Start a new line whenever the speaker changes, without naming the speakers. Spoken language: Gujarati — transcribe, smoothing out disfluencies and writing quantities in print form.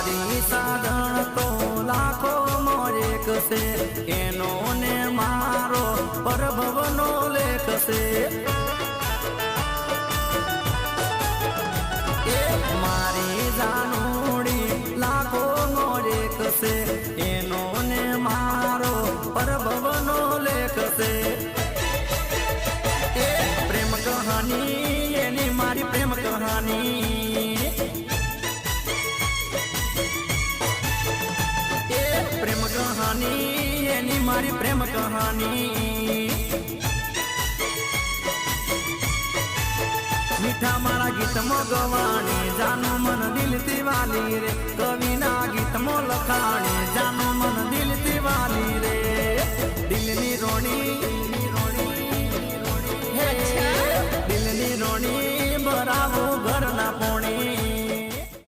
મારી સાધન તો લાખો મોરેક છે એનો ને મારો પરભવનો લેખ છે મારી જાનુડી લાખો મોરેક છે એનો ને મારો પરભવનો લેખ છે પ્રેમ કહાની એની મારી પ્રેમ કહાની પ્રેમ કહાની એની મારી પ્રેમ કહાની મીઠા મારા ગીતમાં ગવાણી જાનું મન દિલથી વાલી રે કવિના ગીતમાં લખાણી જાનું મન દિલથી વાલી રે